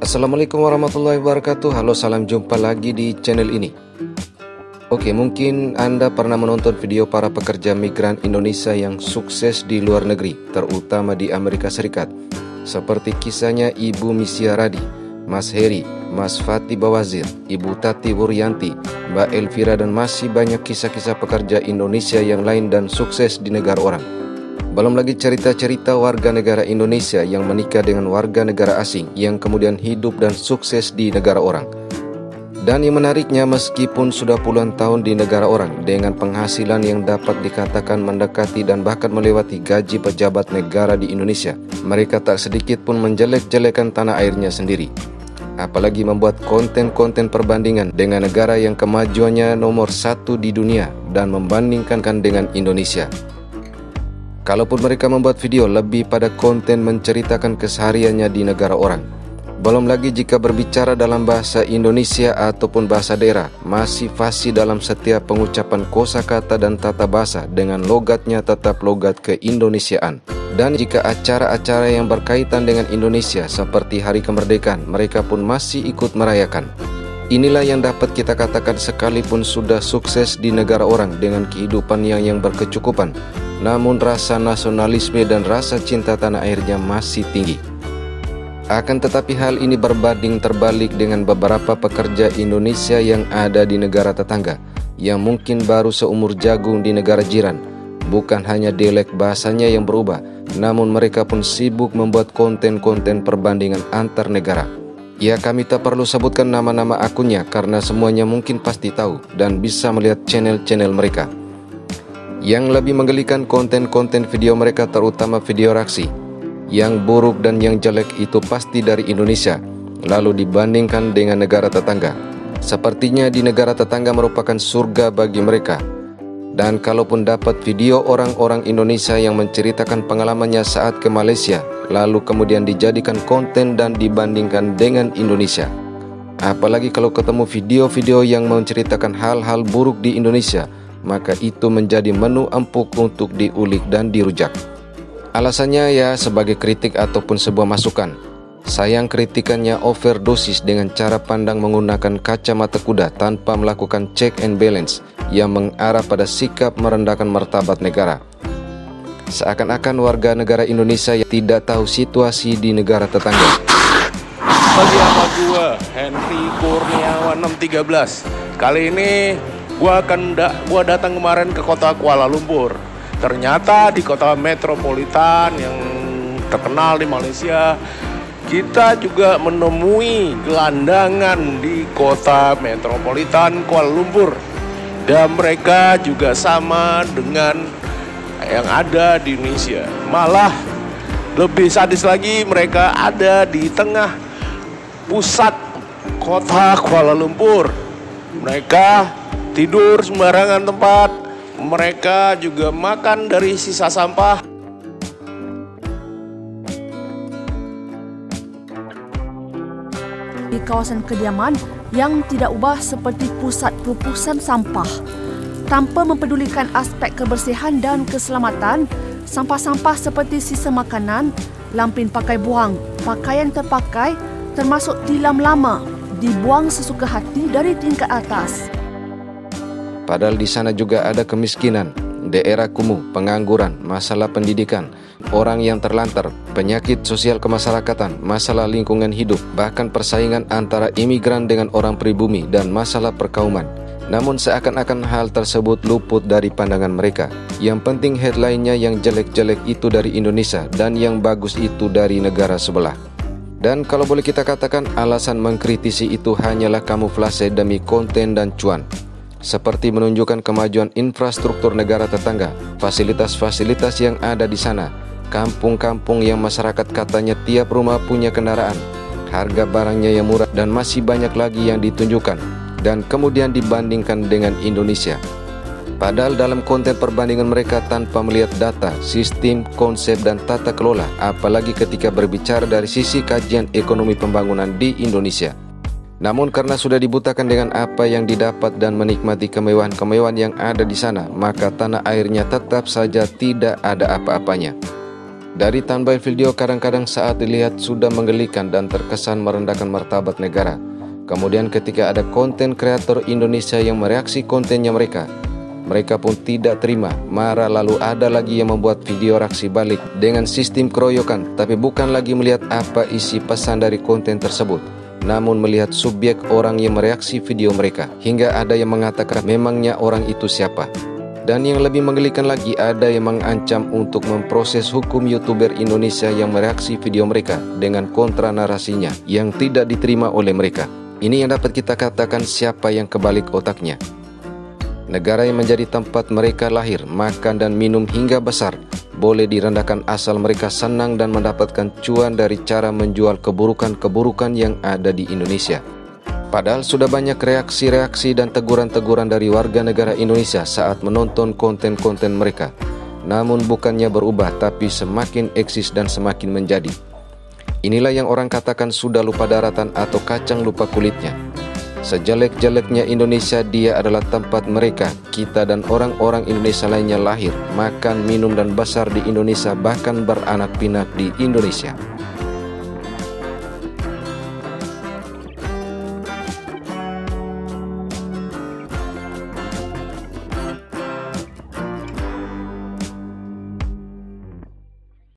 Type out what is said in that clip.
Assalamualaikum warahmatullahi wabarakatuh. Halo, salam jumpa lagi di channel ini. Oke, mungkin Anda pernah menonton video para pekerja migran Indonesia yang sukses di luar negeri, terutama di Amerika Serikat. Seperti kisahnya Ibu Misia Radi, Mas Heri, Mas Fatih Bawazir, Ibu Tati Wuryanti, Mbak Elvira, dan masih banyak kisah-kisah pekerja Indonesia yang lain dan sukses di negara orang. Belum lagi cerita-cerita warga negara Indonesia yang menikah dengan warga negara asing yang kemudian hidup dan sukses di negara orang. Dan yang menariknya, meskipun sudah puluhan tahun di negara orang dengan penghasilan yang dapat dikatakan mendekati dan bahkan melewati gaji pejabat negara di Indonesia, mereka tak sedikit pun menjelek-jelekan tanah airnya sendiri. Apalagi membuat konten-konten perbandingan dengan negara yang kemajuannya nomor 1 di dunia dan membandingkan dengan Indonesia. Kalaupun mereka membuat video lebih pada konten menceritakan kesehariannya di negara orang. Belum lagi jika berbicara dalam bahasa Indonesia ataupun bahasa daerah, masih fasih dalam setiap pengucapan kosakata dan tata bahasa dengan logatnya tetap logat keindonesiaan. Dan jika acara-acara yang berkaitan dengan Indonesia seperti Hari Kemerdekaan, mereka pun masih ikut merayakan. Inilah yang dapat kita katakan sekalipun sudah sukses di negara orang dengan kehidupan yang berkecukupan, namun rasa nasionalisme dan rasa cinta tanah airnya masih tinggi. Akan tetapi hal ini berbanding terbalik dengan beberapa pekerja Indonesia yang ada di negara tetangga, yang mungkin baru seumur jagung di negara jiran. Bukan hanya dialek bahasanya yang berubah, namun mereka pun sibuk membuat konten-konten perbandingan antar negara. Ya, kami tak perlu sebutkan nama-nama akunnya karena semuanya mungkin pasti tahu dan bisa melihat channel-channel mereka. Yang lebih menggelikan, konten-konten video mereka terutama video reaksi. Yang buruk dan yang jelek itu pasti dari Indonesia, lalu dibandingkan dengan negara tetangga. Sepertinya di negara tetangga merupakan surga bagi mereka. Dan kalaupun dapat video orang-orang Indonesia yang menceritakan pengalamannya saat ke Malaysia, lalu kemudian dijadikan konten dan dibandingkan dengan Indonesia. Apalagi kalau ketemu video-video yang menceritakan hal-hal buruk di Indonesia, maka itu menjadi menu empuk untuk diulik dan dirujak. Alasannya ya sebagai kritik ataupun sebuah masukan. Sayang kritikannya overdosis dengan cara pandang menggunakan kacamata kuda tanpa melakukan check and balance yang mengarah pada sikap merendahkan martabat negara. Seakan-akan warga negara Indonesia yang tidak tahu situasi di negara tetangga. Bagi nama gua Henry Kurniawan 613. Kali ini gua datang kemarin ke kota Kuala Lumpur. Ternyata di kota metropolitan yang terkenal di Malaysia, kita juga menemui gelandangan di kota metropolitan Kuala Lumpur. Dan mereka juga sama dengan yang ada di Indonesia. Malah lebih sadis lagi, mereka ada di tengah pusat kota Kuala Lumpur. Mereka tidur sembarangan tempat. Mereka juga makan dari sisa sampah. Di kawasan kediaman yang tidak ubah seperti pusat pelupusan sampah. Tanpa mempedulikan aspek kebersihan dan keselamatan, sampah-sampah seperti sisa makanan, lampin pakai buang, pakaian terpakai, termasuk tilam lama, dibuang sesuka hati dari tingkat atas. Padahal di sana juga ada kemiskinan, daerah kumuh, pengangguran, masalah pendidikan, orang yang terlantar, penyakit sosial kemasyarakatan, masalah lingkungan hidup, bahkan persaingan antara imigran dengan orang pribumi dan masalah perkauman. Namun seakan-akan hal tersebut luput dari pandangan mereka. Yang penting headline-nya yang jelek-jelek itu dari Indonesia dan yang bagus itu dari negara sebelah. Dan kalau boleh kita katakan, alasan mengkritisi itu hanyalah kamuflase demi konten dan cuan. Seperti menunjukkan kemajuan infrastruktur negara tetangga, fasilitas-fasilitas yang ada di sana, kampung-kampung yang masyarakat katanya tiap rumah punya kendaraan, harga barangnya yang murah, dan masih banyak lagi yang ditunjukkan, dan kemudian dibandingkan dengan Indonesia. Padahal dalam konten perbandingan mereka tanpa melihat data, sistem, konsep, dan tata kelola, apalagi ketika berbicara dari sisi kajian ekonomi pembangunan di Indonesia. Namun karena sudah dibutakan dengan apa yang didapat dan menikmati kemewahan-kemewahan yang ada di sana, maka tanah airnya tetap saja tidak ada apa-apanya. Dari thumbnail video kadang-kadang saat dilihat sudah menggelikan dan terkesan merendahkan martabat negara. Kemudian ketika ada konten kreator Indonesia yang mereaksi kontennya mereka pun tidak terima, marah, lalu ada lagi yang membuat video reaksi balik dengan sistem keroyokan, tapi bukan lagi melihat apa isi pesan dari konten tersebut, namun melihat subjek orang yang mereaksi video mereka, hingga ada yang mengatakan memangnya orang itu siapa. Dan yang lebih menggelikan lagi, ada yang mengancam untuk memproses hukum YouTuber Indonesia yang mereaksi video mereka dengan kontra narasinya yang tidak diterima oleh mereka. Ini yang dapat kita katakan siapa yang kebalik otaknya. Negara yang menjadi tempat mereka lahir, makan dan minum hingga besar boleh direndahkan asal mereka senang dan mendapatkan cuan dari cara menjual keburukan-keburukan yang ada di Indonesia. Padahal sudah banyak reaksi-reaksi dan teguran-teguran dari warga negara Indonesia saat menonton konten-konten mereka. Namun bukannya berubah, tapi semakin eksis dan semakin menjadi. Inilah yang orang katakan sudah lupa daratan atau kacang lupa kulitnya. Sejelek-jeleknya Indonesia, dia adalah tempat mereka, kita dan orang-orang Indonesia lainnya lahir, makan, minum dan besar di Indonesia, bahkan beranak pinak di Indonesia.